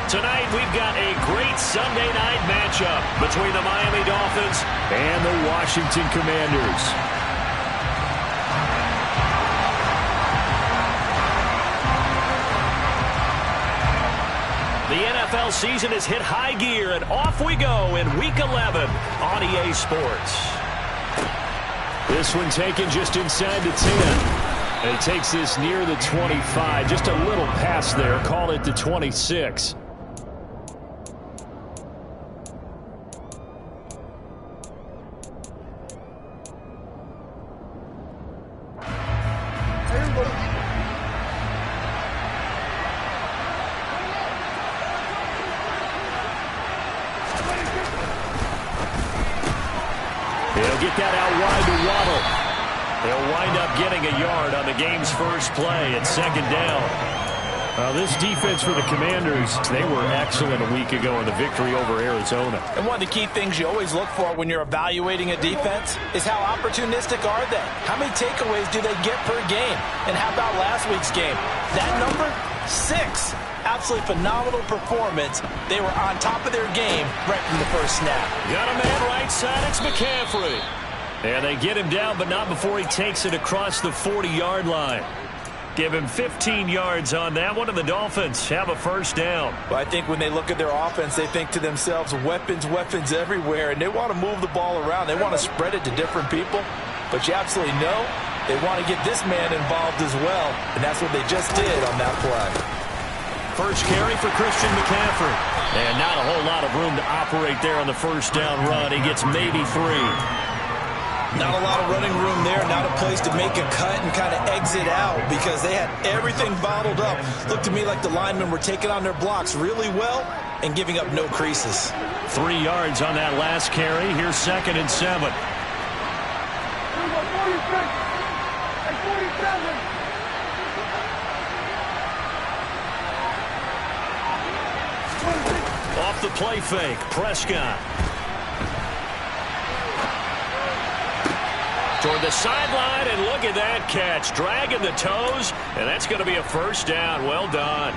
Tonight, we've got a great Sunday night matchup between the Miami Dolphins and the Washington Commanders. The NFL season has hit high gear, and off we go in Week 11 on EA Sports. This one taken just inside the 10. And he takes this near the 25. Just a little pass there. Call it the 26. He'll get that out wide to Waddle. They'll wind up getting a yard on the game's first play at second down. This defense for the Commanders, they were excellent a week ago in the victory over Arizona. And one of the key things you always look for when you're evaluating a defense is how opportunistic are they? How many takeaways do they get per game? And how about last week's game? That number? 6. Absolutely phenomenal performance. They were on top of their game right from the first snap. Got a man right side. It's McCaffrey. And they get him down, but not before he takes it across the 40-yard line. Give him 15 yards on that one, and the Dolphins have a first down. Well, I think when they look at their offense, they think to themselves, weapons, weapons everywhere, and they want to move the ball around. They want to spread it to different people, but you absolutely know they want to get this man involved as well, and that's what they just did on that play. First carry for Christian McCaffrey. And not a whole lot of room to operate there on the first down run. He gets maybe 3. Not a lot of running room there, not a place to make a cut and kind of exit out because they had everything bottled up. Looked to me like the linemen were taking on their blocks really well and giving up no creases. 3 yards on that last carry. Here's 2nd and 7. Off the play fake, Prescott. Toward the sideline, and look at that catch. Dragging the toes, and that's going to be a first down. Well done.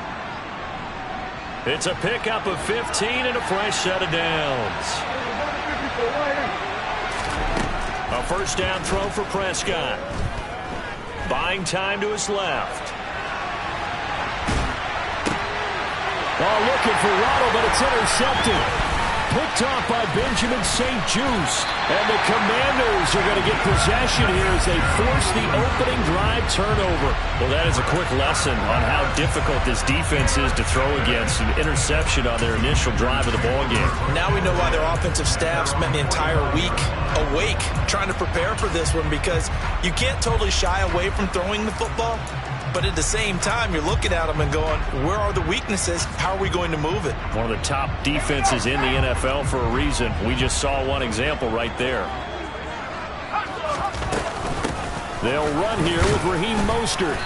It's a pickup of 15 and a fresh set of downs. A first down throw for Prescott. Buying time to his left. Oh, looking for Waddle, but it's intercepted. Picked off by Benjamin St. Juice. And the Commanders are going to get possession here as they force the opening drive turnover. Well, that is a quick lesson on how difficult this defense is to throw against. An interception on their initial drive of the ballgame. Now we know why their offensive staff spent the entire week awake trying to prepare for this one, because you can't totally shy away from throwing the football. But at the same time, you're looking at them and going, where are the weaknesses? How are we going to move it? One of the top defenses in the NFL for a reason. We just saw one example right there. They'll run here with Raheem Mostert.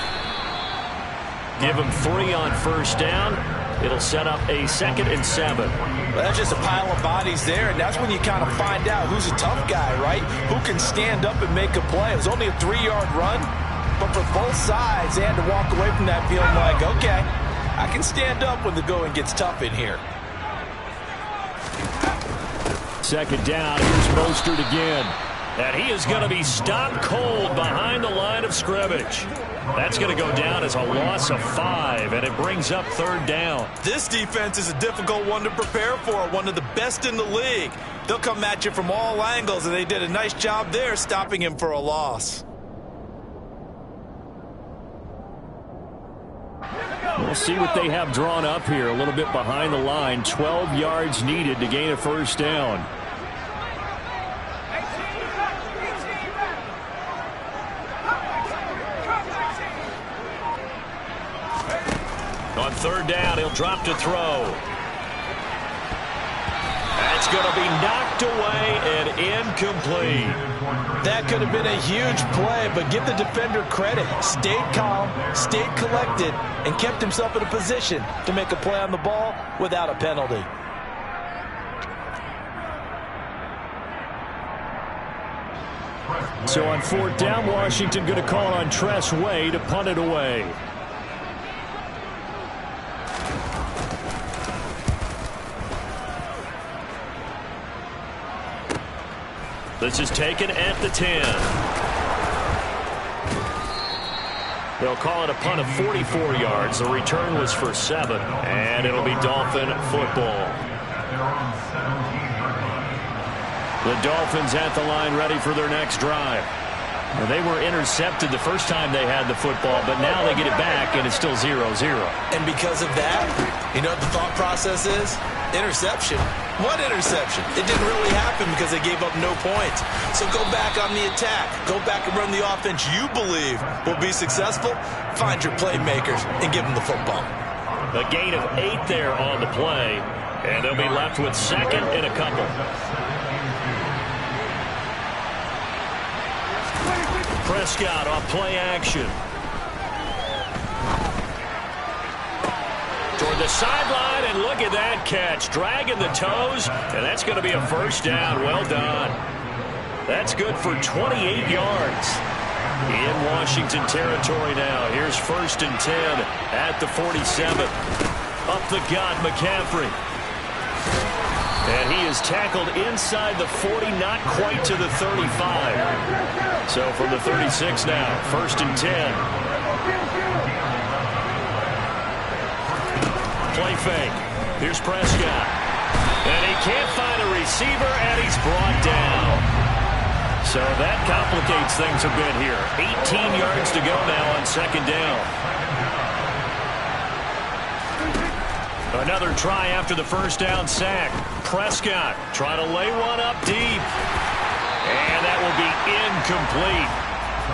Give him 3 on first down. It'll set up a 2nd and 7. Well, that's just a pile of bodies there, and that's when you kind of find out who's a tough guy, right? Who can stand up and make a play. It was only a 3-yard run. But for both sides, they had to walk away from that feeling like, okay, I can stand up when the going gets tough in here. 2nd down. Here's Mostert again. And he is going to be stopped cold behind the line of scrimmage. That's going to go down as a loss of 5, and it brings up 3rd down. This defense is a difficult one to prepare for, one of the best in the league. They'll come at you from all angles, and they did a nice job there stopping him for a loss. We'll see what they have drawn up here. A little bit behind the line. 12 yards needed to gain a first down. On 3rd down, he'll drop to throw. That's going to be knocked away and incomplete. That could have been a huge play, but give the defender credit. Stayed calm, stayed collected, and kept himself in a position to make a play on the ball without a penalty. So on 4th down, Washington going to call on Tress Way to punt it away. This is taken at the 10. They'll call it a punt of 44 yards. The return was for 7, and it'll be Dolphin football. The Dolphins at the line ready for their next drive. Well, they were intercepted the first time they had the football, but now they get it back, and it's still 0-0. And because of that, you know what the thought process is? Interception. What interception? It didn't really happen because they gave up no points. So go back on the attack. Go back and run the offense you believe will be successful. Find your playmakers and give them the football. A gain of 8 there on the play, and they'll be left with second and a couple. Prescott off play action. Toward the sideline, and look at that catch. Dragging the toes, and that's going to be a first down. Well done. That's good for 28 yards. In Washington territory now. Here's 1st and 10 at the 47. Up the gut, McCaffrey. And he is tackled inside the 40, not quite to the 35. So from the 36 now, 1st and 10. Play fake. Here's Prescott. And he can't find a receiver, and he's brought down. So that complicates things a bit here. 18 yards to go now on 2nd down. Another try after the first down sack. Prescott trying to lay one up deep. And that will be incomplete.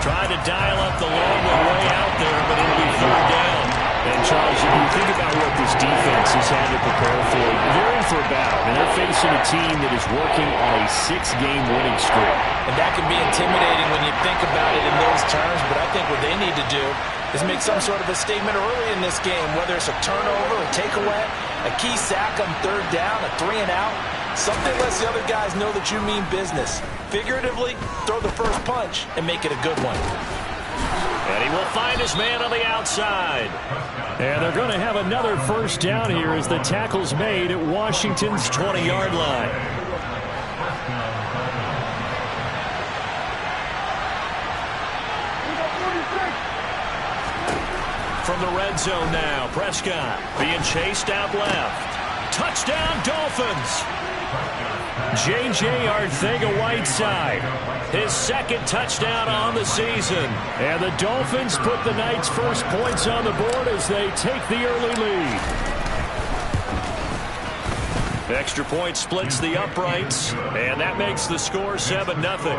Trying to dial up the long way out there, but it'll be 3rd down. And, Charles, if you think about what this defense has had to prepare for, they're in for a battle. And they're facing a team that is working on a 6-game winning streak. And that can be intimidating when you think about it in those terms, but I think what they need to do is make some sort of a statement early in this game, whether it's a turnover, a takeaway, a key sack on 3rd down, a 3-and-out. Something lets the other guys know that you mean business. Figuratively, throw the first punch and make it a good one. And he will find his man on the outside. And they're going to have another first down here as the tackle's made at Washington's 20-yard line. From the red zone now, Prescott being chased out left. Touchdown, Dolphins. J.J. Arcega-Whiteside, his 2nd touchdown on the season. And the Dolphins put the Knights' first points on the board as they take the early lead. Extra point splits the uprights, and that makes the score 7-0.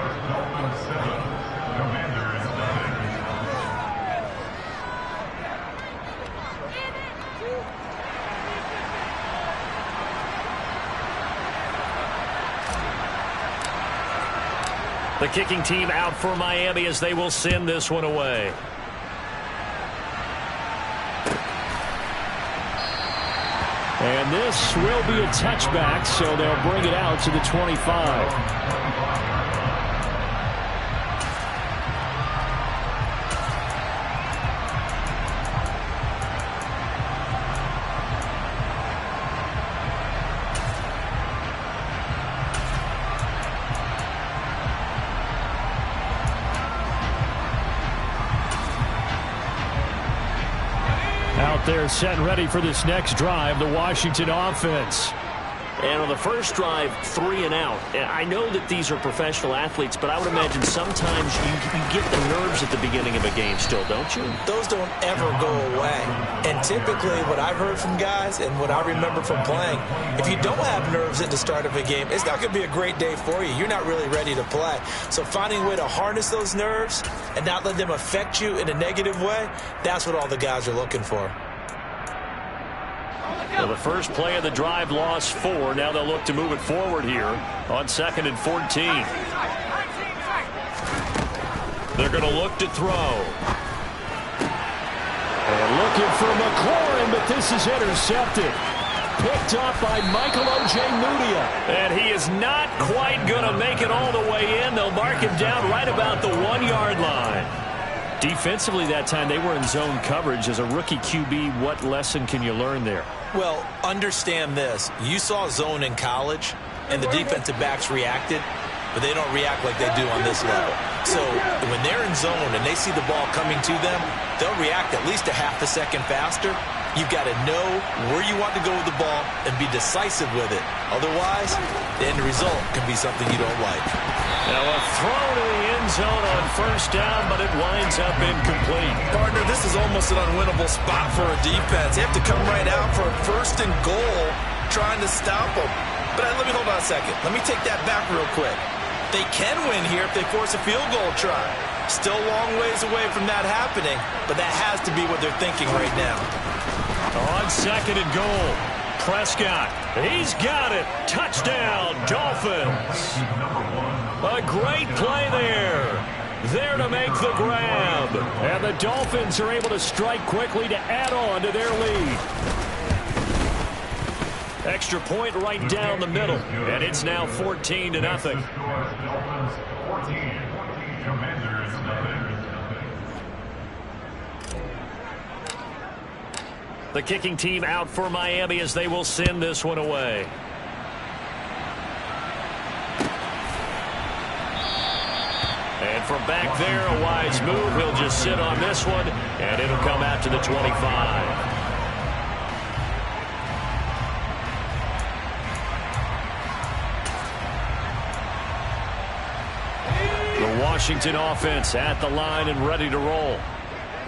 The kicking team out for Miami as they will send this one away. And this will be a touchback, so they'll bring it out to the 25. They're set and ready for this next drive, the Washington offense. And on the first drive, 3-and-out. I know that these are professional athletes, but I would imagine sometimes you get the nerves at the beginning of a game still, don't you? Those don't ever go away. And typically what I've heard from guys and what I remember from playing, if you don't have nerves at the start of a game, it's not going to be a great day for you. You're not really ready to play. So finding a way to harness those nerves and not let them affect you in a negative way, that's what all the guys are looking for. Well, the first play of the drive lost 4. Now they'll look to move it forward here on 2nd and 14. They're going to look to throw. And looking for McLaurin, but this is intercepted. Picked up by Michael Ojemudia. And he is not quite going to make it all the way in. They'll mark him down right about the 1-yard line. Defensively that time, they were in zone coverage. As a rookie QB, what lesson can you learn there? Well, understand this. You saw zone in college, and the defensive backs reacted. but they don't react like they do on this level. So when they're in zone and they see the ball coming to them, they'll react at least a half a second faster. You've got to know where you want to go with the ball and be decisive with it. Otherwise, the end result can be something you don't like. Now a throw to the end zone on first down, but it winds up incomplete. Partner, this is almost an unwinnable spot for a defense. They have to come right out for a first and goal trying to stop them. But let me hold on a second. Let me take that back real quick. They can win here if they force a field goal try. Still a long ways away from that happening, but that has to be what they're thinking right now. On second and goal, Prescott, he's got it. Touchdown, Dolphins. A great play there. There to make the grab. And the Dolphins are able to strike quickly to add on to their lead. Extra point right down the middle. And it's now 14-0. The kicking team out for Miami as they will send this one away. And from back there, a wise move. He'll just sit on this one, and it'll come out to the 25. The Washington offense at the line and ready to roll.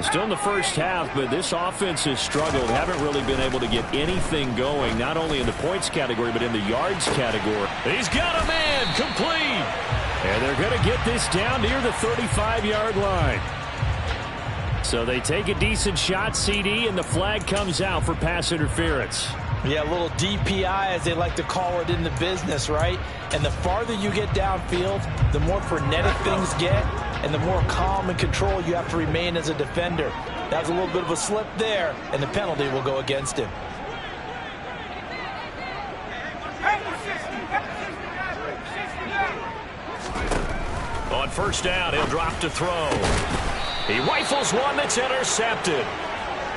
Still in the first half, but this offense has struggled. Haven't really been able to get anything going, not only in the points category, but in the yards category. He's got a man, complete. And they're going to get this down near the 35-yard line. So they take a decent shot, CD, and the flag comes out for pass interference. Yeah, a little DPI, as they like to call it in the business, right? And the farther you get downfield, the more frenetic things get, and the more calm and control you have to remain as a defender. That was a little bit of a slip there, and the penalty will go against him. On first down, he'll drop to throw. He rifles one that's intercepted.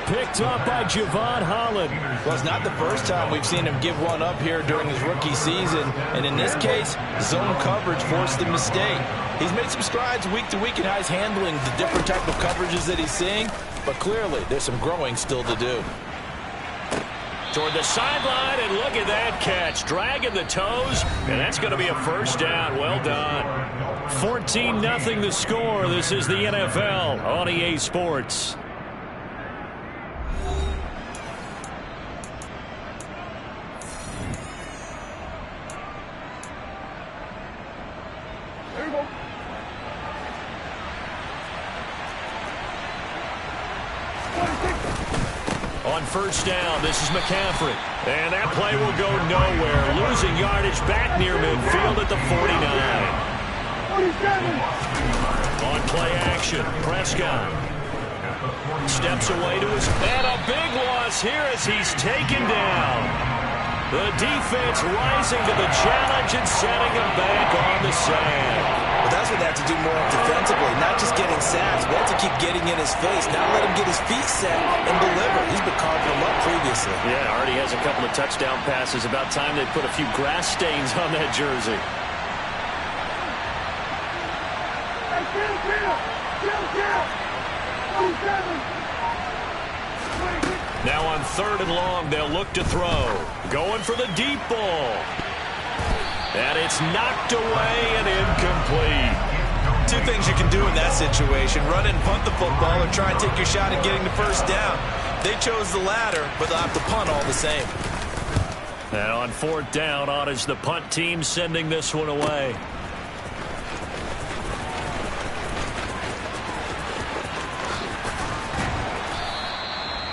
Picked up by Javon Holland. Well, it's not the first time we've seen him give one up here during his rookie season. And in this case, zone coverage forced the mistake. He's made some strides week to week in how he's handling the different type of coverages that he's seeing. But clearly, there's some growing still to do. Toward the sideline, and look at that catch. Dragging the toes, and that's going to be a first down. Well done. 14-0 the score. This is the NFL on EA Sports. On first down, this is McCaffrey. And that play will go nowhere. Losing yardage back near midfield at the 49. On play action, Prescott steps away to his... And a big loss here as he's taken down. The defense rising to the challenge and setting him back on the sand. Well, that's what they have to do more defensively, not just getting sacks, but to keep getting in his face, not let him get his feet set and deliver. He's been carving them up previously. Yeah, already has a couple of touchdown passes. About time they put a few grass stains on that jersey. Now on third and long, they'll look to throw. Going for the deep ball. And it's knocked away and incomplete. Two things you can do in that situation: run and punt the football, or try and take your shot at getting the first down. They chose the latter, but they'll have to punt all the same. And on fourth down, on is the punt team sending this one away.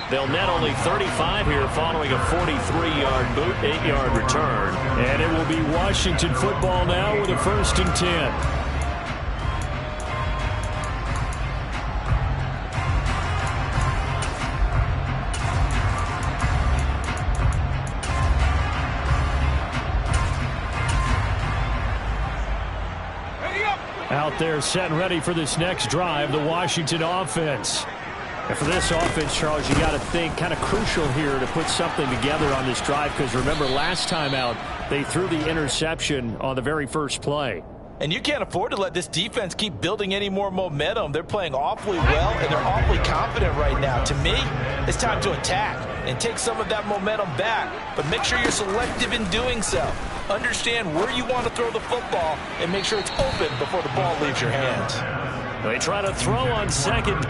They'll net only 35 here following a 43-yard boot, 8-yard return. And it will be Washington football now with a 1st and 10. Out there set and ready for this next drive, the Washington offense. And for this offense, Charles, you got to think kind of crucial here to put something together on this drive, because remember last time out, they threw the interception on the very first play. And you can't afford to let this defense keep building any more momentum. They're playing awfully well, and they're awfully confident right now. To me, it's time to attack and take some of that momentum back, but make sure you're selective in doing so. Understand where you want to throw the football and make sure it's open before the ball leaves your hands. They try to throw on second.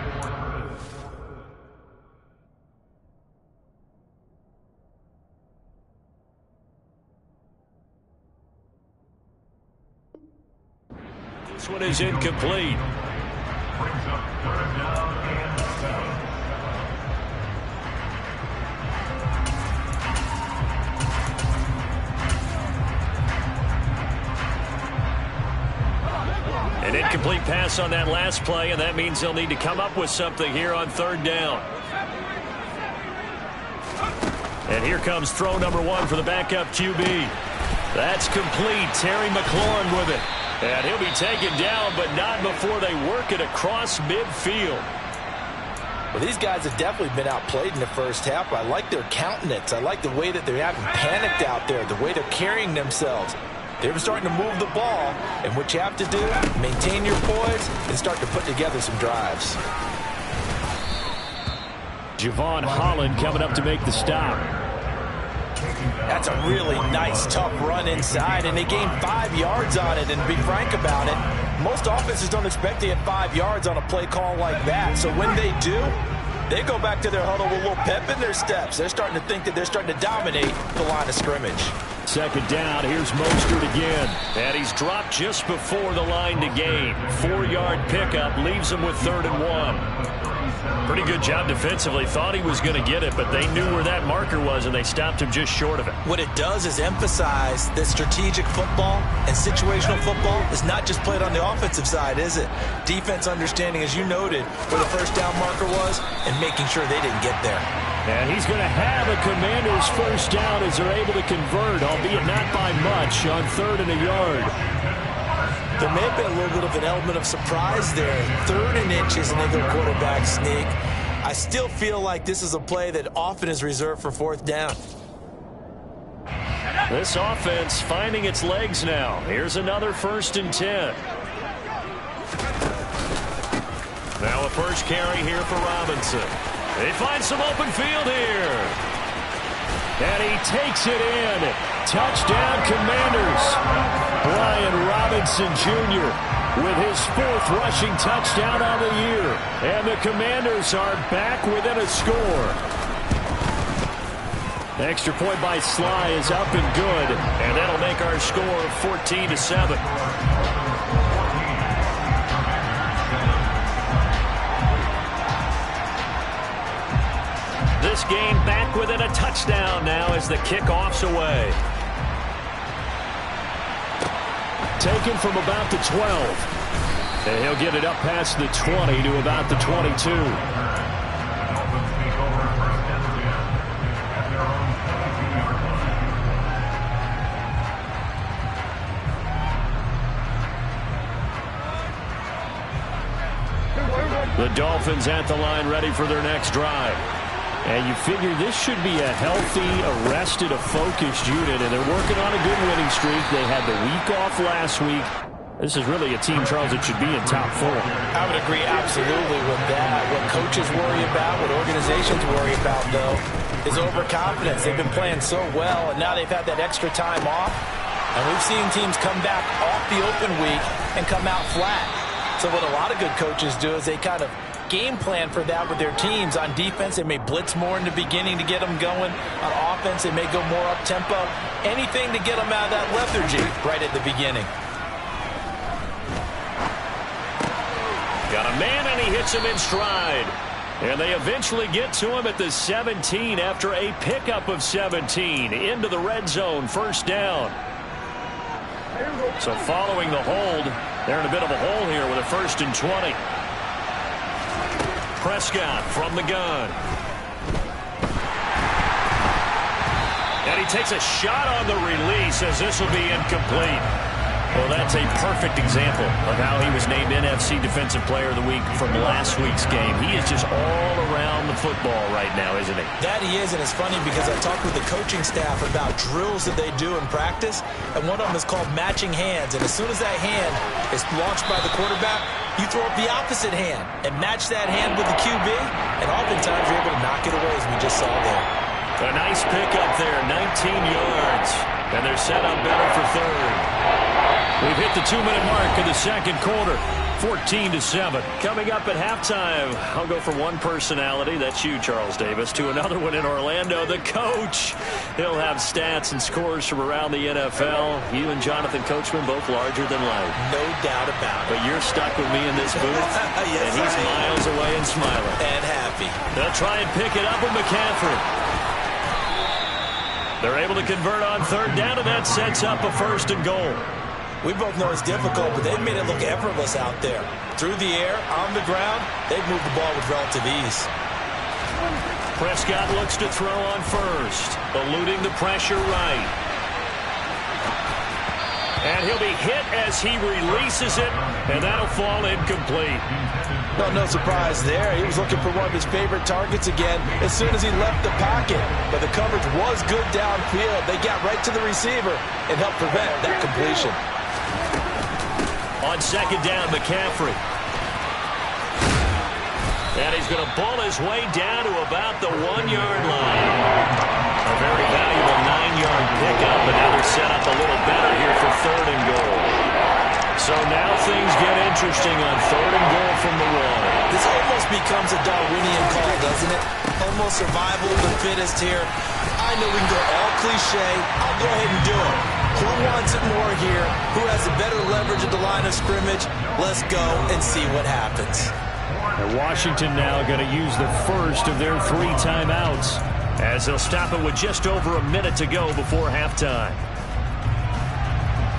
This one is incomplete. An incomplete pass on that last play, and that means they'll need to come up with something here on third down. And here comes throw number one for the backup QB. That's complete. Terry McLaurin with it. And he'll be taken down, but not before they work it across midfield. Well, these guys have definitely been outplayed in the first half. I like their countenance. I like the way that they haven't panicked out there, the way they're carrying themselves. They're starting to move the ball, and what you have to do, maintain your poise and start to put together some drives. Javon Holland coming up to make the stop. That's a really nice, tough run inside, and they gained 5 yards on it. And to be frank about it, most offenses don't expect to get 5 yards on a play call like that. So when they do, they go back to their huddle with a little pep in their steps. They're starting to think that they're starting to dominate the line of scrimmage. Second down, here's Mostert again. And he's dropped just before the line to gain. 4-yard pickup leaves him with 3rd and 1. Pretty good job defensively. Thought he was going to get it, but they knew where that marker was, and they stopped him just short of it. What it does is emphasize that strategic football and situational football is not just played on the offensive side, is it? Defense understanding, as you noted, where the first down marker was and making sure they didn't get there. And he's going to have a Commanders first down as they're able to convert, albeit not by much, on 3rd and a yard. There may have been a little bit of an element of surprise there. 3rd and inches, and they go quarterback sneak. I still feel like this is a play that often is reserved for 4th down. This offense finding its legs now. Here's another 1st and 10. Now a first carry here for Robinson. They find some open field here. And he takes it in. Touchdown, Commanders. Brian Robinson Jr. with his 4th rushing touchdown on the year. And the Commanders are back within a score. The extra point by Sly is up and good. And that'll make our score 14-7. This game back within a touchdown now as the kickoff's away. Taken from about the 12. And he'll get it up past the 20 to about the 22. The Dolphins at the line ready for their next drive. And you figure this should be a healthy, arrested, a focused unit, and they're working on a good winning streak. They had the week off last week. This is really a team, Charles, that should be in top 4. I would agree absolutely with that. What coaches worry about, what organizations worry about, though, is overconfidence. They've been playing so well, and now they've had that extra time off. And we've seen teams come back off the open week and come out flat. So what a lot of good coaches do is they kind of game plan for that with their teams. On defense, they may blitz more in the beginning to get them going. On offense, they may go more up-tempo. Anything to get them out of that lethargy right at the beginning. Got a man, and he hits him in stride. And they eventually get to him at the 17 after a pickup of 17. Into the red zone, first down. So following the hold, they're in a bit of a hole here with a 1st and 20. Prescott from the gun. And he takes a shot on the release as this will be incomplete. Well, that's a perfect example of how he was named NFC Defensive Player of the Week from last week's game. He is just all around the football right now, isn't he? That he is, and it's funny because I talked with the coaching staff about drills that they do in practice, and one of them is called matching hands. And as soon as that hand is launched by the quarterback, you throw up the opposite hand and match that hand with the QB, and oftentimes you're able to knock it away, as we just saw there. A nice pickup there, 19 yards, and they're set up better for third. We've hit the 2-minute mark of the second quarter, 14-7. Coming up at halftime, I'll go from one personality, that's you, Charles Davis, to another one in Orlando, the coach. He'll have stats and scores from around the NFL. You and Jonathan Coachman both larger than life. No doubt about it. But you're stuck with me in this booth, yes, and he's miles away and smiling. And happy. They'll try and pick it up with McCaffrey. They're able to convert on third down, and that sets up a 1st and goal. We both know it's difficult, but they've made it look effortless out there. Through the air, on the ground, they've moved the ball with relative ease. Prescott looks to throw on first, eluding the pressure right. And he'll be hit as he releases it, and that'll fall incomplete. No surprise there. He was looking for one of his favorite targets again as soon as he left the pocket. But the coverage was good downfield. They got right to the receiver and helped prevent that completion. On second down, McCaffrey. And he's going to ball his way down to about the 1-yard line. A very valuable 9-yard pickup, and now they're set up a little better here for 3rd and goal. So now things get interesting on 3rd and goal from the 1. This almost becomes a Darwinian call, doesn't it? Almost survival of the fittest here. I know we can go all cliche. I'll go ahead and do it. Who wants it more here? Who has a better leverage at the line of scrimmage? Let's go and see what happens. And Washington now going to use the first of their 3 timeouts as they'll stop it with just over a minute to go before halftime.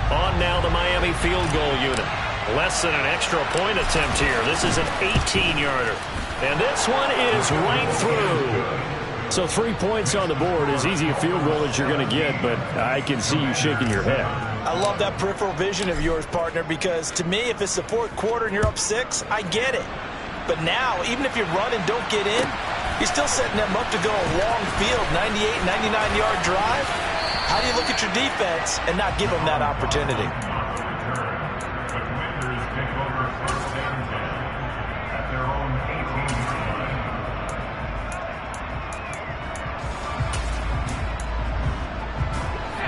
On now the Miami field goal unit. Less than an extra point attempt here. This is an 18-yarder. And this one is right through. So 3 points on the board, as easy a field goal as you're going to get, but I can see you shaking your head. I love that peripheral vision of yours, partner, because to me, if it's the 4th quarter and you're up 6, I get it. But now, even if you run and don't get in, you're still setting them up to go a long field, 98, 99-yard drive. How do you look at your defense and not give them that opportunity?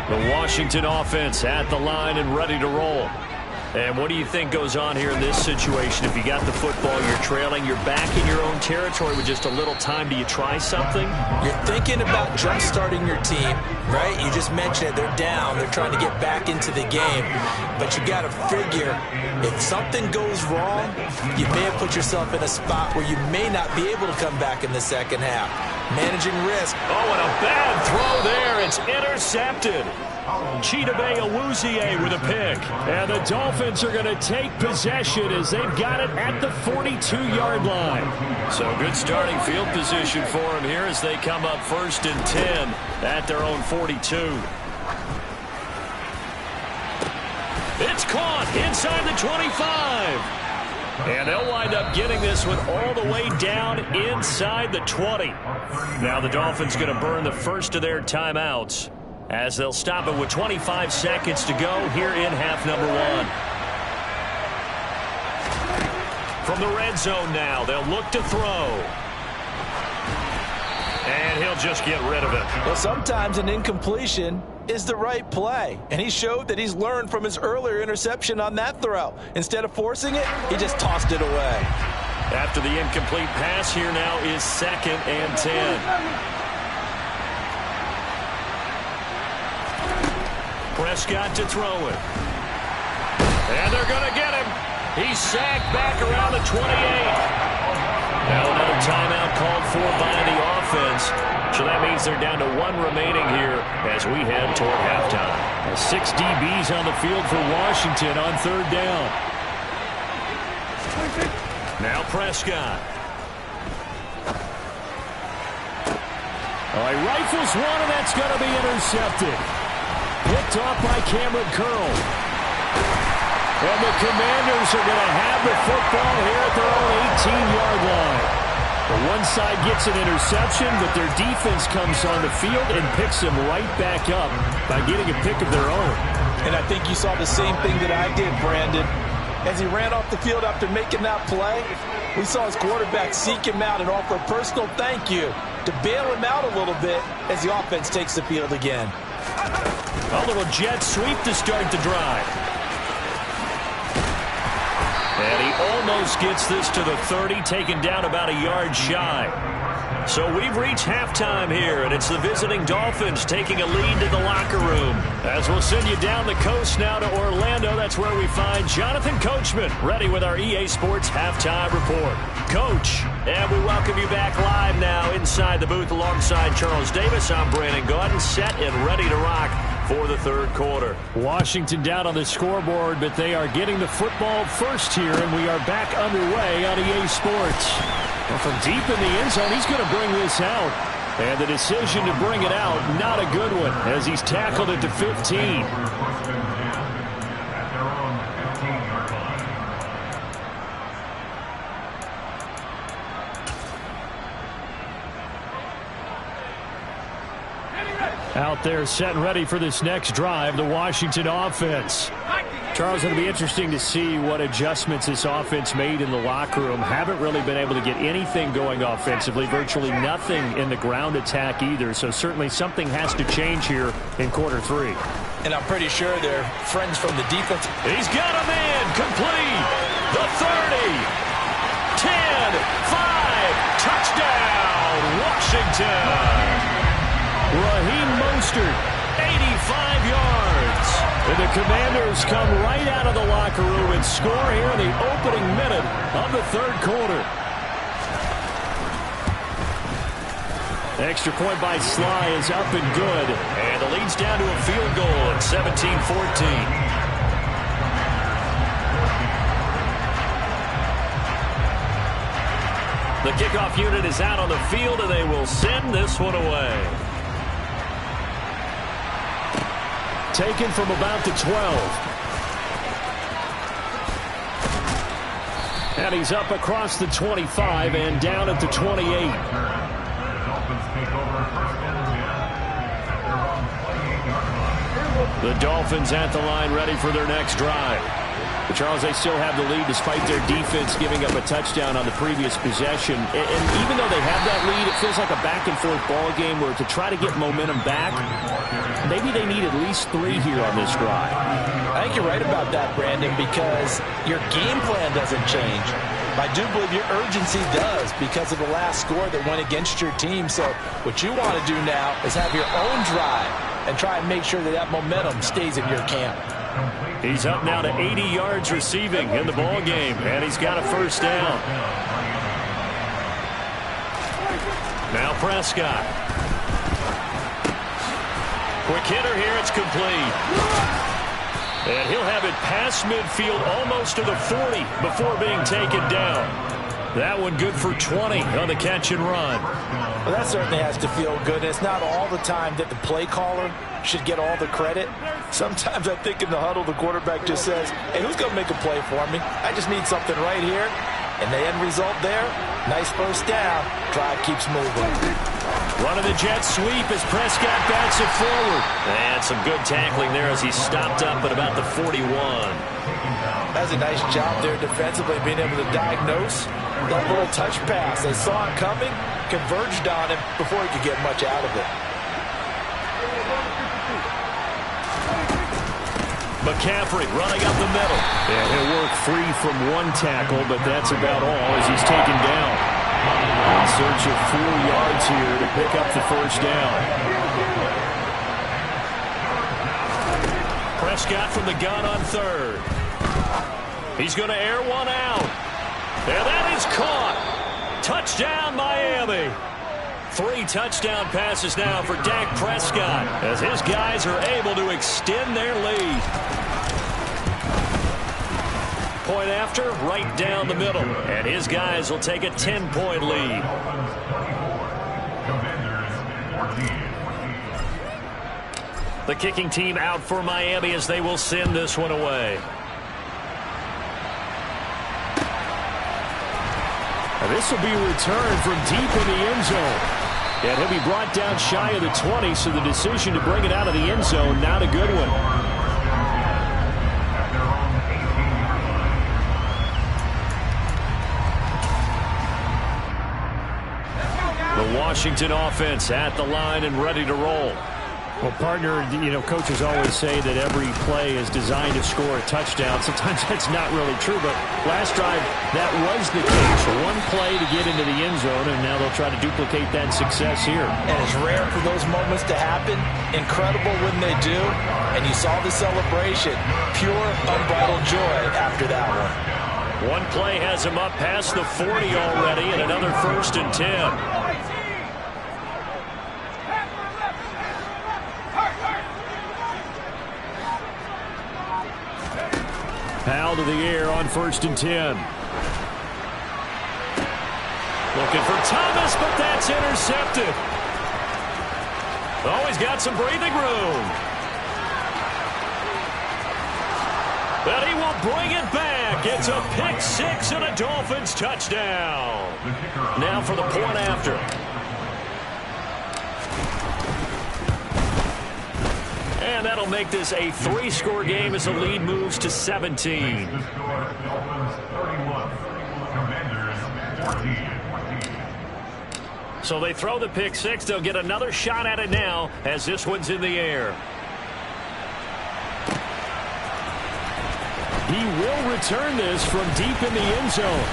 The Washington offense at the line and ready to roll. And what do you think goes on here in this situation? If you got the football, you're trailing, you're back in your own territory with just a little time. Do you try something? You're thinking about jump-starting your team, right? You just mentioned it. They're down. They're trying to get back into the game. But you got to figure, if something goes wrong, you may have put yourself in a spot where you may not be able to come back in the second half. Managing risk. Oh, and a bad throw there. It's intercepted. Chidobe Awuzie with a pick. And the Dolphins are going to take possession as they've got it at the 42-yard line. So good starting field position for them here as they come up 1st and 10 at their own 42. It's caught inside the 25. And they'll wind up getting this one all the way down inside the 20. Now the Dolphins going to burn the first of their timeouts as they'll stop it with 25 seconds to go here in half number 1. From the red zone now, they'll look to throw. And he'll just get rid of it. Well, sometimes an incompletion is the right play. And he showed that he's learned from his earlier interception on that throw. Instead of forcing it, he just tossed it away. After the incomplete pass, here now is 2nd and 10. Prescott to throw it. And they're going to get him. He's sacked back around the 28. Now another timeout called for by the offense. So that means they're down to 1 remaining here as we head toward halftime. 6 DBs on the field for Washington on 3rd down. Now Prescott. He rifles one, and that's going to be intercepted. Picked off by Cameron Curl. And the Commanders are going to have the football here at their own 18-yard line. The one side gets an interception, but their defense comes on the field and picks them right back up by getting a pick of their own. And I think you saw the same thing that I did, Brandon. As he ran off the field after making that play, we saw his quarterback seek him out and offer a personal thank you to bail him out a little bit as the offense takes the field again. A little jet sweep to start the drive. And he almost gets this to the 30, taken down about a yard shy. So we've reached halftime here, and it's the visiting Dolphins taking a lead to the locker room. As we'll send you down the coast now to Orlando, that's where we find Jonathan Coachman, ready with our EA Sports Halftime Report. Coach, and we welcome you back live now inside the booth alongside Charles Davis. I'm Brandon Gaudin, set and ready to rock for the third quarter. Washington down on the scoreboard, but they are getting the football first here, and we are back underway on EA Sports. Well, from deep in the end zone, he's going to bring this out. And the decision to bring it out, not a good one, as he's tackled it to 15. Out there set and ready for this next drive, the Washington offense. Charles, it'll be interesting to see what adjustments this offense made in the locker room. Haven't really been able to get anything going offensively, virtually nothing in the ground attack either. So certainly something has to change here in quarter three. And I'm pretty sure they're friends from the defense. He's got a man complete. The 30, 10, 5, touchdown, Washington. Raheem Mostert, 85 yards. And the Commanders come right out of the locker room and score here in the opening minute of the third quarter. Extra point by Sly is up and good. And the lead's down to a field goal at 17-14. The kickoff unit is out on the field, and they will send this one away. Taken from about the 12. And he's up across the 25 and down at the 28. The Dolphins at the line ready for their next drive. But Charles, they still have the lead despite their defense giving up a touchdown on the previous possession. And even though they have that lead, it feels like a back-and-forth ball game where to try to get momentum back, maybe they need at least 3 here on this drive. I think you're right about that, Brandon, because your game plan doesn't change. I do believe your urgency does because of the last score that went against your team. So what you want to do now is have your own drive and try and make sure that that momentum stays in your camp. He's up now to 80 yards receiving in the ball game, and he's got a first down. Now Prescott. Quick hitter here, it's complete. And he'll have it past midfield almost to the 40 before being taken down. That one good for 20 on the catch and run. Well, that certainly has to feel good. It's not all the time that the play caller should get all the credit. Sometimes I think in the huddle, the quarterback just says, hey, who's going to make a play for me? I just need something right here. And the end result there, nice first down. Drive keeps moving. Running the jet sweep as Prescott bats it forward. And some good tackling there as he stopped up at about the 41. That's a nice job there defensively, being able to diagnose that little touch pass. They saw it coming, converged on him before he could get much out of it. McCaffrey running up the middle. And he'll work free from one tackle, but that's about all as he's taken down. In search of 4 yards here to pick up the first down. Prescott from the gun on third. He's going to air one out. And that is caught. Touchdown, Miami. 3 touchdown passes now for Dak Prescott as his guys are able to extend their lead. Point after, right down the middle. And his guys will take a 10-point lead. The kicking team out for Miami as they will send this one away. This will be returned from deep in the end zone. And he'll be brought down shy of the 20, so the decision to bring it out of the end zone, not a good one. The Washington offense at the line and ready to roll. Well, partner, coaches always say that every play is designed to score a touchdown. Sometimes that's not really true, but last drive, that was the case. One play to get into the end zone, and now they'll try to duplicate that success here. And it's rare for those moments to happen. Incredible when they do. And you saw the celebration. Pure, unbridled joy after that one. One play has him up past the 40 already, and another 1st and 10. Powell to the air on 1st and 10. Looking for Thomas, but that's intercepted. Oh, he's got some breathing room. But he will bring it back. It's a pick six and a Dolphins touchdown. Now for the point after. And that'll make this a 3-score game as the lead moves to 17. So they throw the pick six. They'll get another shot at it now as this one's in the air. He will return this from deep in the end zone.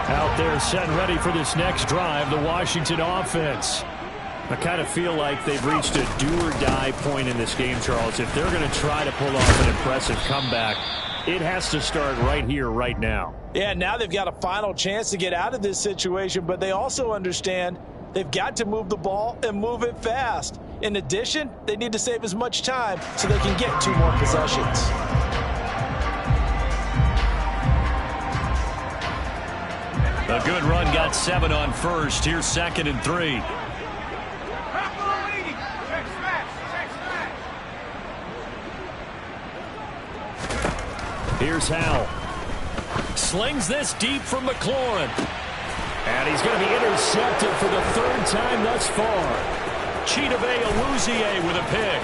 Out there set and ready for this next drive, the Washington offense. I kind of feel like they've reached a do-or-die point in this game, Charles. If they're going to try to pull off an impressive comeback, it has to start right here, right now. Yeah, now they've got a final chance to get out of this situation, but they also understand they've got to move the ball and move it fast. In addition, they need to save as much time so they can get 2 more possessions. A good run got 7 on 1st. Here's 2nd and 3. Here's Howell. Slings this deep from McLaurin. And he's going to be intercepted for the 3rd time thus far. Chidobe Awuzie with a pick.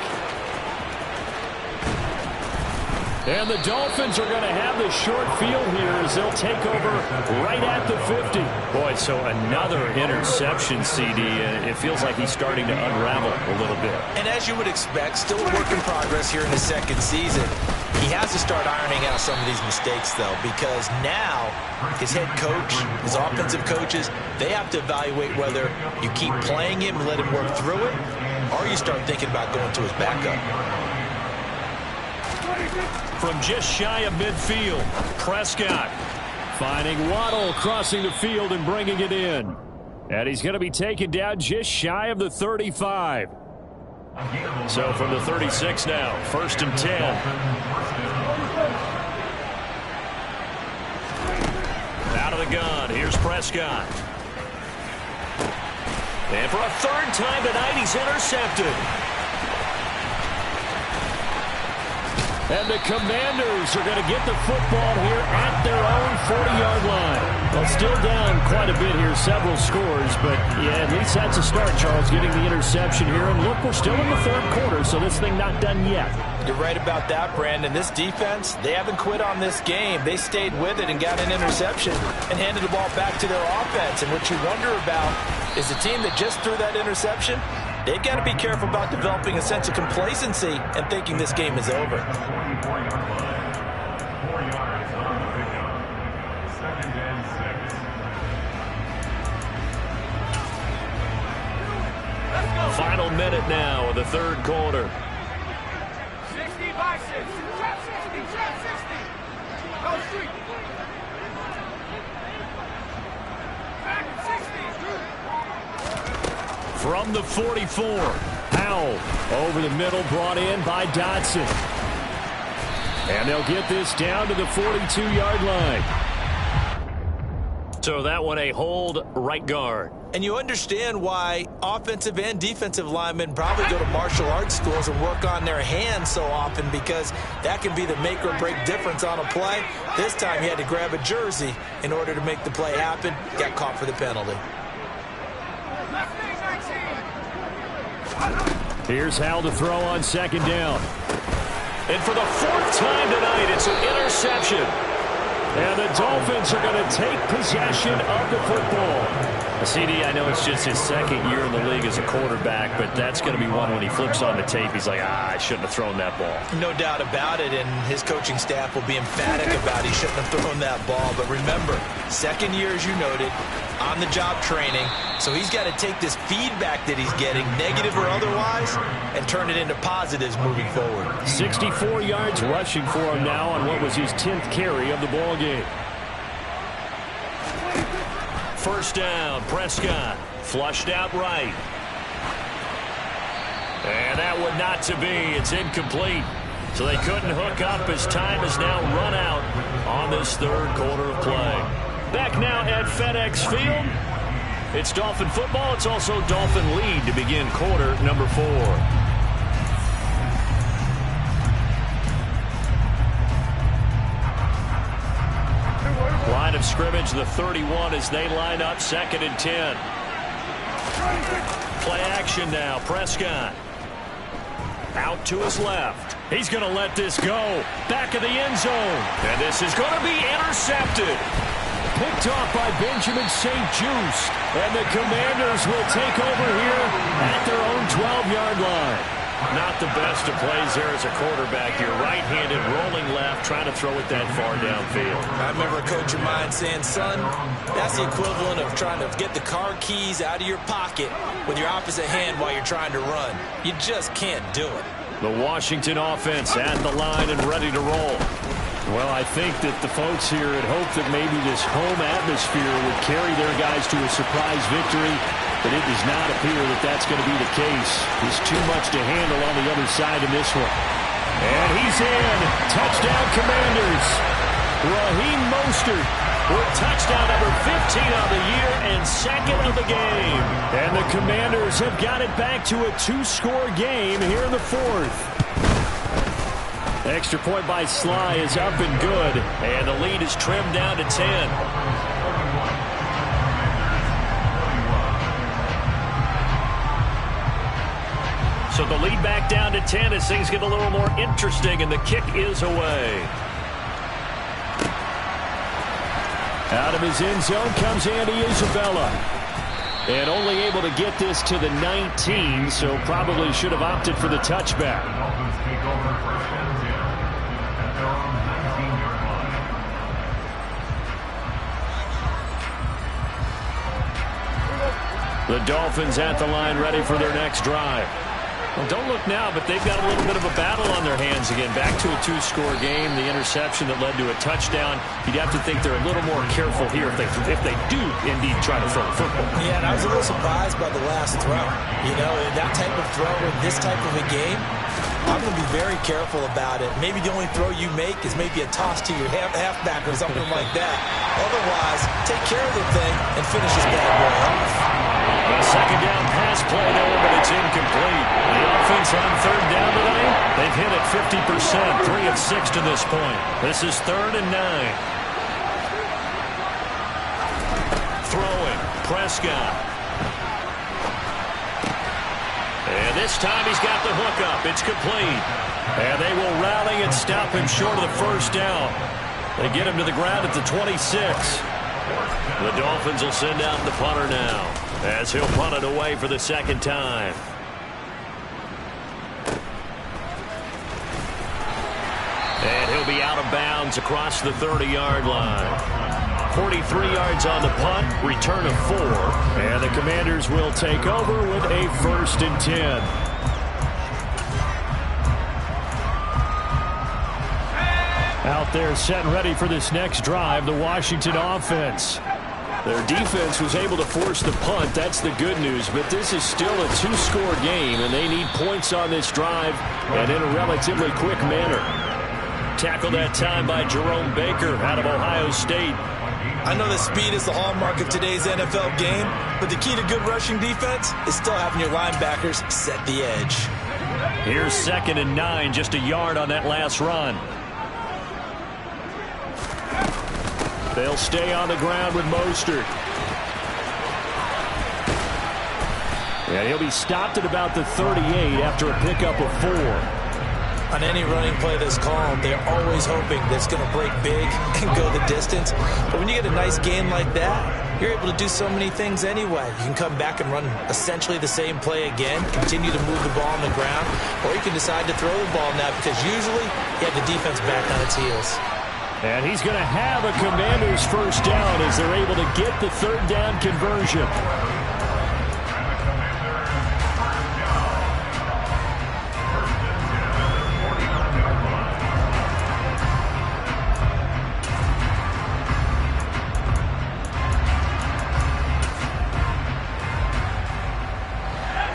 And the Dolphins are going to have the short field here as they'll take over right at the 50. Boy, so another interception, CD. It feels like he's starting to unravel a little bit. And as you would expect, still a work in progress here in his 2nd season. He has to start ironing out some of these mistakes, though, because now his head coach, his offensive coaches, they have to evaluate whether you keep playing him and let him work through it, or you start thinking about going to his backup. From just shy of midfield, Prescott finding Waddle crossing the field and bringing it in. And he's going to be taken down just shy of the 35. So from the 36 now, 1st and 10. Out of the gun, here's Prescott. And for a 3rd time tonight, he's intercepted. And the Commanders are going to get the football here at their own 40-yard line. Well, still down quite a bit here, several scores, but yeah, at least that's a start, Charles, getting the interception here. And look, we're still in the 3rd quarter, so this thing not done yet. You're right about that, Brandon. This defense, they haven't quit on this game. They stayed with it and got an interception and handed the ball back to their offense. And what you wonder about is the team that just threw that interception, they've got to be careful about developing a sense of complacency and thinking this game is over. Final minute now of the 3rd quarter. 60 by 6. Trap 60. Trap 60. Go street. Back 60. From the 44, Howell over the middle, brought in by Dotson. And they'll get this down to the 42-yard line. So that one a hold right guard. And you understand why offensive and defensive linemen probably go to martial arts schools and work on their hands so often, because that can be the make or break difference on a play. This time he had to grab a jersey in order to make the play happen. Got caught for the penalty. Here's Hal to throw on second down. And for the fourth time tonight, it's an interception. And the Dolphins are going to take possession of the football. CD, I know it's just his second year in the league as a quarterback, but that's going to be one when he flips on the tape. He's like, I shouldn't have thrown that ball. No doubt about it, and his coaching staff will be emphatic about he shouldn't have thrown that ball. But remember, second year, as you noted, on-the-job training, so he's got to take this feedback that he's getting, negative or otherwise, and turn it into positives moving forward. 64 yards rushing for him now on what was his 10th carry of the ball game. First down, Prescott, flushed out right. And that one not to be. It's incomplete. So they couldn't hook up as time has now run out on this third quarter of play. Back now at FedEx Field. It's Dolphin football. It's also Dolphin lead to begin quarter number 4. Line of scrimmage, the 31 as they line up, 2nd and 10. Play action now, Prescott. Out to his left. He's going to let this go. Back of the end zone. And this is going to be intercepted. Picked off by Benjamin St. Just. And the Commanders will take over here at their own 12-yard line. Not the best of plays there as a quarterback. You're right-handed, rolling left, trying to throw it that far downfield. I remember a coach of mine saying, son, that's the equivalent of trying to get the car keys out of your pocket with your opposite hand while you're trying to run. You just can't do it. The Washington offense at the line and ready to roll. Well, I think that the folks here had hoped that maybe this home atmosphere would carry their guys to a surprise victory, but it does not appear that that's going to be the case. There's too much to handle on the other side in this one. And he's in. Touchdown, Commanders. Raheem Mostert with touchdown number 15 on the year and 2nd of the game. And the Commanders have got it back to a 2-score game here in the 4th. Extra point by Sly is up and good. And the lead is trimmed down to 10. So the lead back down to 10 as things get a little more interesting, and the kick is away. Out of his end zone comes Andy Isabella. And only able to get this to the 19, so probably should have opted for the touchback. The Dolphins at the line, ready for their next drive. Well, don't look now, but they've got a little bit of a battle on their hands again. Back to a 2-score game. The interception that led to a touchdown. You'd have to think they're a little more careful here if they do indeed try to throw the football. Yeah, and I was a little surprised by the last throw. You know, that type of throw in this type of a game, I'm going to be very careful about it. Maybe the only throw you make is maybe a toss to your halfback or something like that. Otherwise, take care of the thing and finish this bad boy off. A second down pass play there, but it's incomplete. The offense on third down today, they've hit it 50%, 3 of 6 to this point. This is 3rd and 9. Throwing, Prescott. And this time he's got the hook up. It's complete. And they will rally and stop him short of the first down. They get him to the ground at the 26. The Dolphins will send out the punter now, as he'll punt it away for the 2nd time. And he'll be out of bounds across the 30-yard line. 43 yards on the punt, return of 4. And the Commanders will take over with a 1st and 10. Out there set and ready for this next drive, the Washington offense. Their defense was able to force the punt. That's the good news. But this is still a 2-score game, and they need points on this drive and in a relatively quick manner. tackle that time by Jerome Baker out of Ohio State. I know that speed is the hallmark of today's NFL game, but the key to good rushing defense is still having your linebackers set the edge. Here's 2nd and 9, just a yard on that last run. They'll stay on the ground with Mostert. And he'll be stopped at about the 38 after a pickup of 4. On any running play that's called, they're always hoping that it's going to break big and go the distance. But when you get a nice game like that, you're able to do so many things anyway. You can come back and run essentially the same play again, continue to move the ball on the ground, or you can decide to throw the ball now because usually you have the defense back on its heels. And he's going to have a Commanders first down as they're able to get the 3rd down conversion.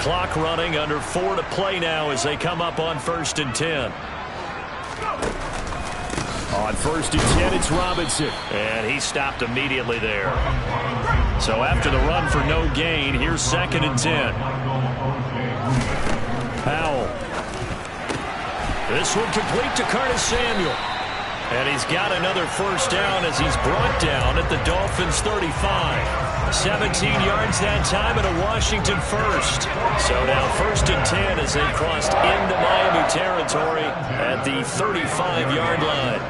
Clock running, under 4 to play now as they come up on 1st and 10. On 1st and 10, it's Robinson. And he stopped immediately there. So after the run for no gain, here's 2nd and 10. Powell. This one complete to Curtis Samuel. And he's got another first down as he's brought down at the Dolphins' 35. 17 yards that time and a Washington first. So now 1st and 10 as they crossed into Miami territory at the 35-yard line.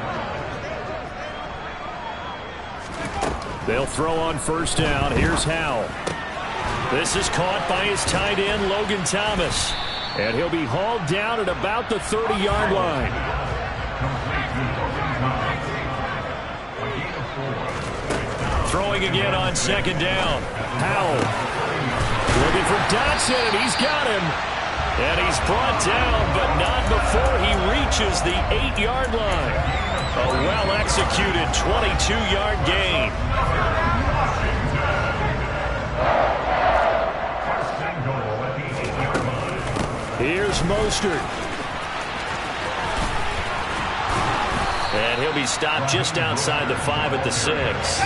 They'll throw on 1st down. Here's Howell. This is caught by his tight end, Logan Thomas. And he'll be hauled down at about the 30-yard line. Throwing again on 2nd down. Howell looking for Dotson, and he's got him. And he's brought down, but not before he reaches the 8-yard line. A well-executed 22-yard gain. Here's Mostert. And he'll be stopped just outside the 5 at the 6.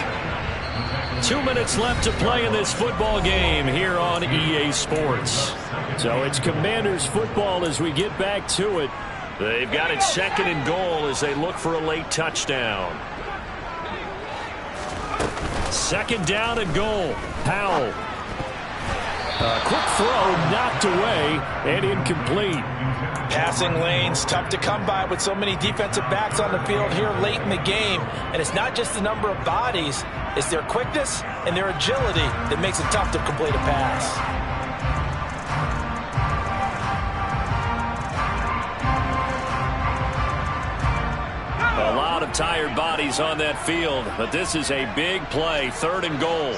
2 minutes left to play in this football game here on EA Sports. So it's Commanders football as we get back to it. They've got it 2nd and goal as they look for a late touchdown. 2nd down and goal. Powell. A quick throw knocked away and incomplete. Passing lanes tough to come by with so many defensive backs on the field here late in the game. And it's not just the number of bodies, it's their quickness and their agility that makes it tough to complete a pass. A lot of tired bodies on that field, but this is a big play, 3rd and goal.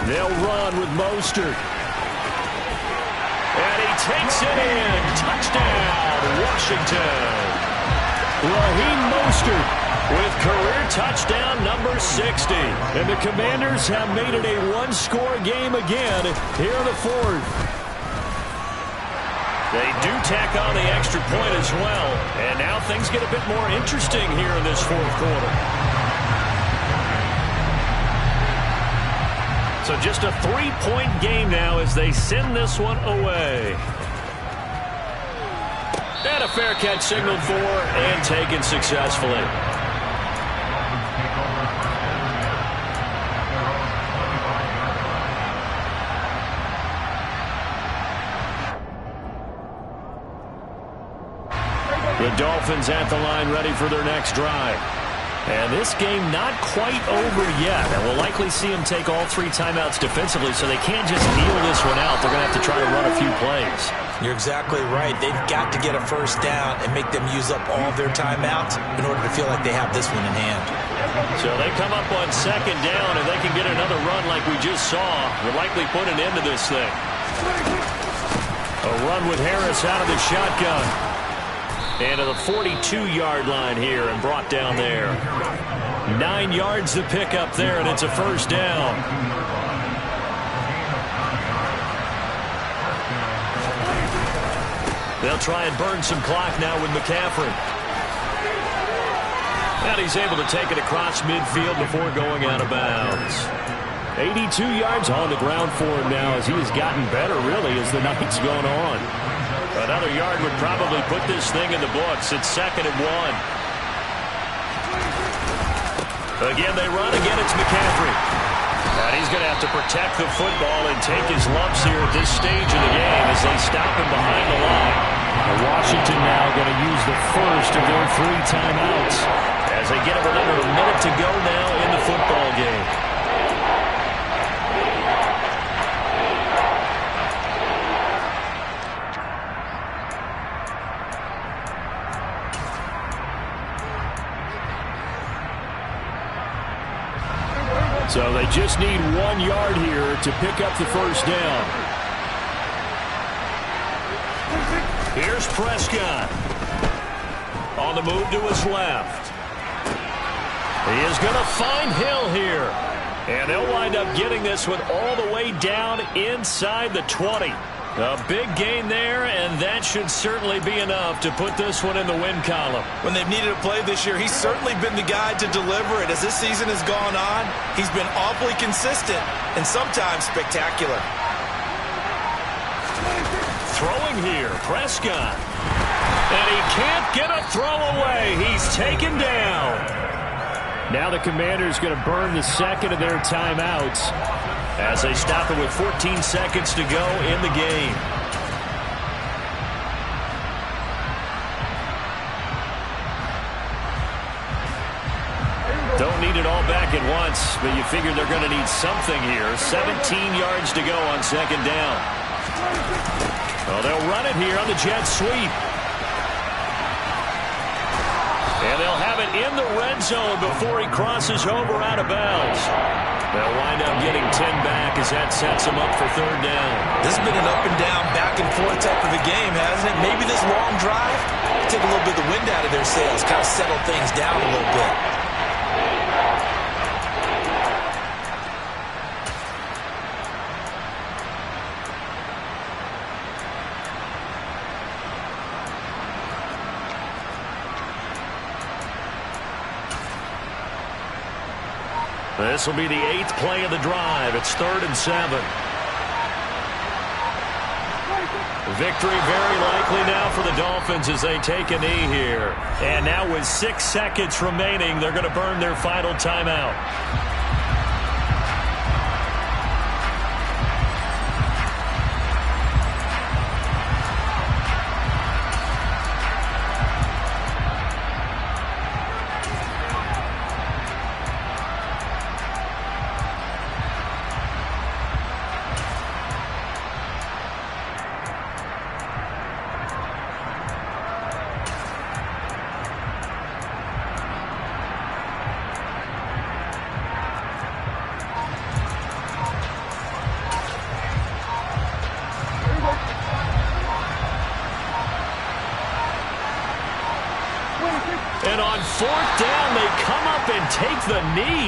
They'll run with Mostert. And he takes it in. Touchdown, Washington. Raheem Mostert with career touchdown number 60. And the Commanders have made it a one-score game again here in the 4th. They do tack on the extra point as well. And now things get a bit more interesting here in this 4th quarter. So just a 3-point game now as they send this one away. And a fair catch signaled for and taken successfully. The Dolphins at the line ready for their next drive. And this game not quite over yet. And we'll likely see them take all 3 timeouts defensively, so they can't just kneel this one out. They're going to have to try to run a few plays. You're exactly right. They've got to get a first down and make them use up all of their timeouts in order to feel like they have this one in hand. So they come up on 2nd down, and they can get another run like we just saw. Would likely put an end to this thing. A run with Harris out of the shotgun. And to the 42-yard line here and brought down there. 9 yards to pick up there, and it's a first down. They'll try and burn some clock now with McCaffrey. And he's able to take it across midfield before going out of bounds. 82 yards on the ground for him now as he has gotten better, really, as the night's gone on. Another yard would probably put this thing in the books. It's 2nd and 1. Again, they run. Again, it's McCaffrey. And he's going to have to protect the football and take his lumps here at this stage of the game as they stop him behind the line. Washington now going to use the first of their 3 timeouts as they get under a minute to go now in the football game. So they just need 1 yard here to pick up the first down. Here's Prescott. On the move to his left. He is going to find Hill here. And they'll wind up getting this one all the way down inside the 20. A big gain there, and that should certainly be enough to put this one in the win column. When they've needed a play this year, he's certainly been the guy to deliver it. As this season has gone on, he's been awfully consistent and sometimes spectacular. Throwing here, Prescott. And he can't get a throw away. He's taken down. Now the Commanders going to burn the 2nd of their timeouts as they stop it with 14 seconds to go in the game. Don't need it all back at once, but you figure they're going to need something here. 17 yards to go on 2nd down. Well, they'll run it here on the jet sweep. And they'll have it in the red zone before he crosses over out of bounds. They'll wind up getting 10 back as that sets them up for 3rd down. This has been an up and down, back and forth type of a game, hasn't it? Maybe this long drive, take a little bit of the wind out of their sails, kind of settle things down a little bit. This will be the 8th play of the drive. It's 3rd and 7. Victory very likely now for the Dolphins as they take a knee here. And now with 6 seconds remaining, they're going to burn their final timeout. And on 4th down, they come up and take the knee.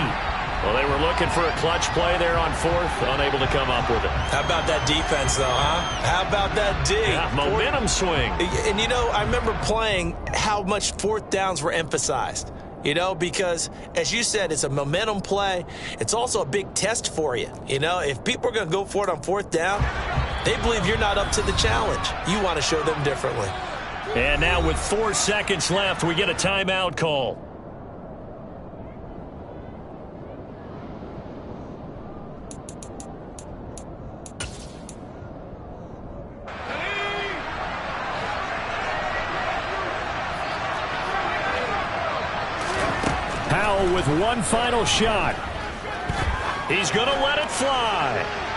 Well, they were looking for a clutch play there on 4th, unable to come up with it. How about that defense, though, huh? How about that D? Yeah, momentum swing. And, you know, I remember playing how much 4th downs were emphasized. You know, because, as you said, it's a momentum play. It's also a big test for you. You know, if people are going to go for it on 4th down, they believe you're not up to the challenge. You want to show them differently. And now with 4 seconds left, we get a timeout call. Powell with one final shot. He's going to let it fly.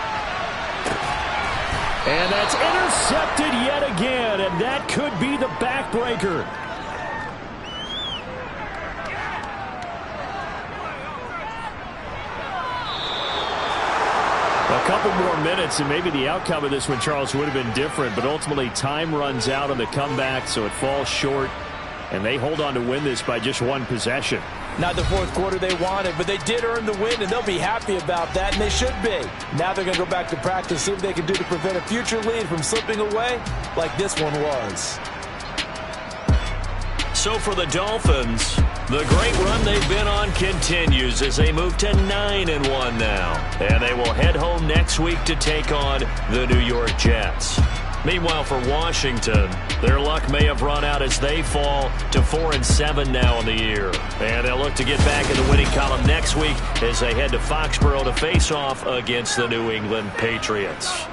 And that's intercepted yet again, and that could be the backbreaker. A couple more minutes, and maybe the outcome of this one, Charles, would have been different, but ultimately time runs out on the comeback, so it falls short, and they hold on to win this by just 1 possession. Not the fourth quarter they wanted, but they did earn the win, and they'll be happy about that, and they should be. Now they're going to go back to practice, see what they can do to prevent a future lead from slipping away like this one was. So for the Dolphins, the great run they've been on continues as they move to 9-1 now. And they will head home next week to take on the New York Jets. Meanwhile, for Washington, their luck may have run out as they fall to 4-7 now in the year. And they'll look to get back in the winning column next week as they head to Foxborough to face off against the New England Patriots.